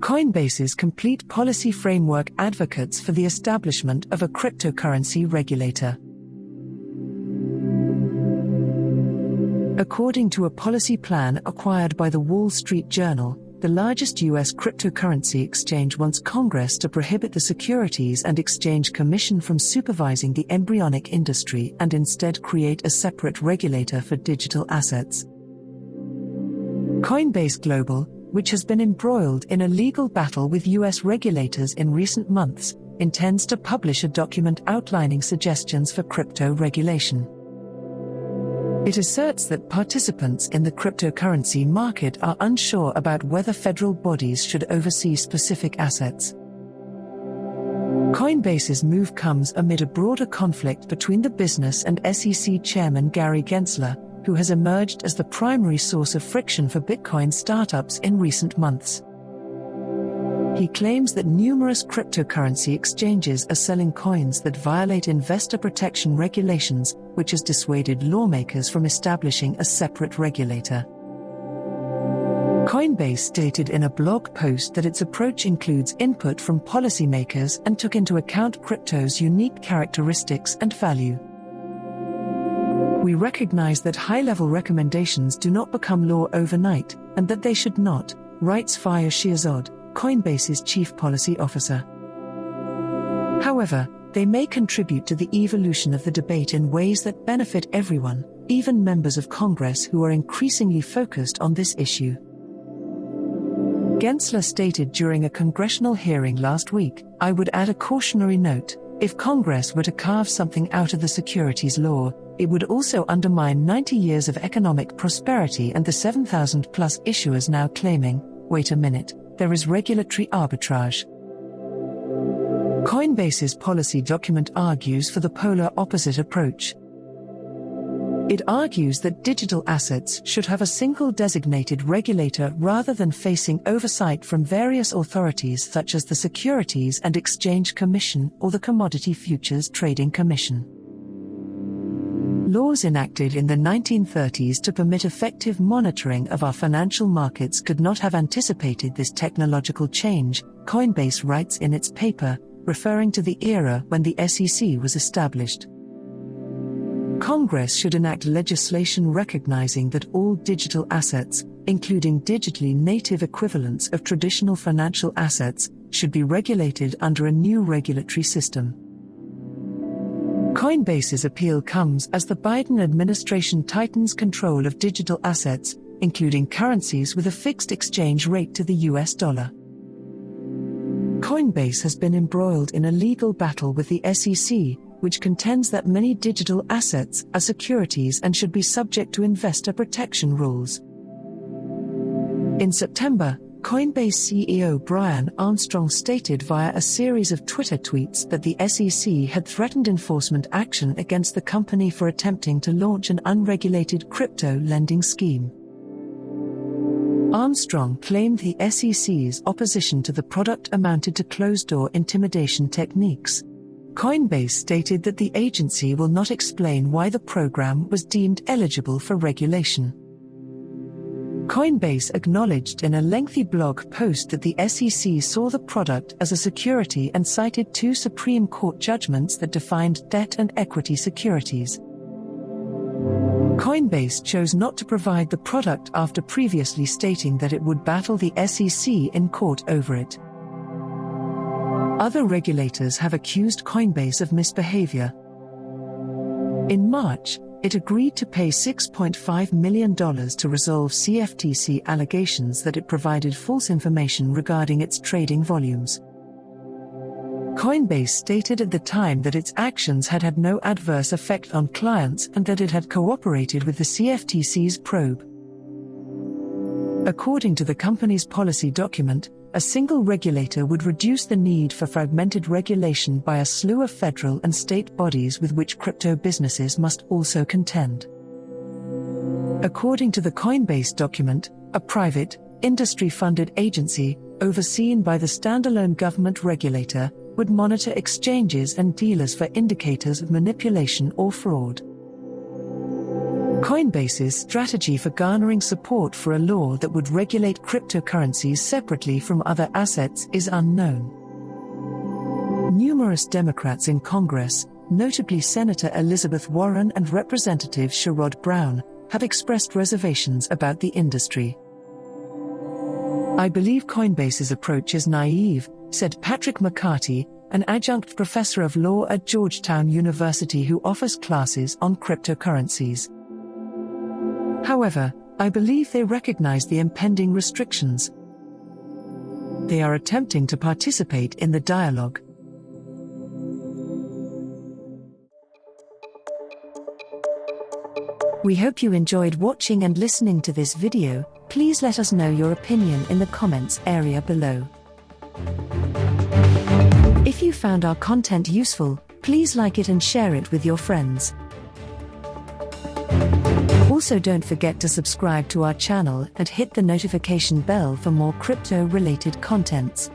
Coinbase's complete policy framework advocates for the establishment of a cryptocurrency regulator. According to a policy plan acquired by the Wall Street Journal, the largest U.S. cryptocurrency exchange wants Congress to prohibit the Securities and Exchange Commission from supervising the embryonic industry and instead create a separate regulator for digital assets. Coinbase Global, which has been embroiled in a legal battle with U.S. regulators in recent months, intends to publish a document outlining suggestions for crypto regulation. It asserts that participants in the cryptocurrency market are unsure about whether federal bodies should oversee specific assets. Coinbase's move comes amid a broader conflict between the business and SEC Chairman Gary Gensler, who has emerged as the primary source of friction for Bitcoin startups in recent months. He claims that numerous cryptocurrency exchanges are selling coins that violate investor protection regulations, which has dissuaded lawmakers from establishing a separate regulator. Coinbase stated in a blog post that its approach includes input from policymakers and took into account crypto's unique characteristics and value. We recognize that high-level recommendations do not become law overnight, and that they should not, writes Fayez Shirzad, Coinbase's chief policy officer. However, they may contribute to the evolution of the debate in ways that benefit everyone, even members of Congress who are increasingly focused on this issue. Gensler stated during a congressional hearing last week, "I would add a cautionary note. If Congress were to carve something out of the securities law, it would also undermine 90 years of economic prosperity and the 7,000-plus issuers now claiming, wait a minute, there is regulatory arbitrage." Coinbase's policy document argues for the polar opposite approach. It argues that digital assets should have a single designated regulator rather than facing oversight from various authorities such as the Securities and Exchange Commission or the Commodity Futures Trading Commission. Laws enacted in the 1930s to permit effective monitoring of our financial markets could not have anticipated this technological change, Coinbase writes in its paper, referring to the era when the SEC was established. Congress should enact legislation recognizing that all digital assets, including digitally native equivalents of traditional financial assets, should be regulated under a new regulatory system. Coinbase's appeal comes as the Biden administration tightens control of digital assets, including currencies with a fixed exchange rate to the US dollar. Coinbase has been embroiled in a legal battle with the SEC, which contends that many digital assets are securities and should be subject to investor protection rules. In September, Coinbase CEO Brian Armstrong stated via a series of Twitter tweets that the SEC had threatened enforcement action against the company for attempting to launch an unregulated crypto lending scheme. Armstrong claimed the SEC's opposition to the product amounted to closed-door intimidation techniques. Coinbase stated that the agency will not explain why the program was deemed eligible for regulation. Coinbase acknowledged in a lengthy blog post that the SEC saw the product as a security and cited 2 Supreme Court judgments that defined debt and equity securities. Coinbase chose not to provide the product after previously stating that it would battle the SEC in court over it. Other regulators have accused Coinbase of misbehavior. In March, it agreed to pay $6.5 million to resolve CFTC allegations that it provided false information regarding its trading volumes. Coinbase stated at the time that its actions had had no adverse effect on clients and that it had cooperated with the CFTC's probe. According to the company's policy document, a single regulator would reduce the need for fragmented regulation by a slew of federal and state bodies with which crypto businesses must also contend. According to the Coinbase document, a private, industry-funded agency, overseen by the standalone government regulator, would monitor exchanges and dealers for indicators of manipulation or fraud. Coinbase's strategy for garnering support for a law that would regulate cryptocurrencies separately from other assets is unknown. Numerous Democrats in Congress, notably Senator Elizabeth Warren and Representative Sherrod Brown, have expressed reservations about the industry. "I believe Coinbase's approach is naive," said Patrick McCarty, an adjunct professor of law at Georgetown University who offers classes on cryptocurrencies. "However, I believe they recognize the impending restrictions. They are attempting to participate in the dialogue." We hope you enjoyed watching and listening to this video. Please let us know your opinion in the comments area below. If you found our content useful, please like it and share it with your friends. Also, don't forget to subscribe to our channel and hit the notification bell for more crypto-related contents.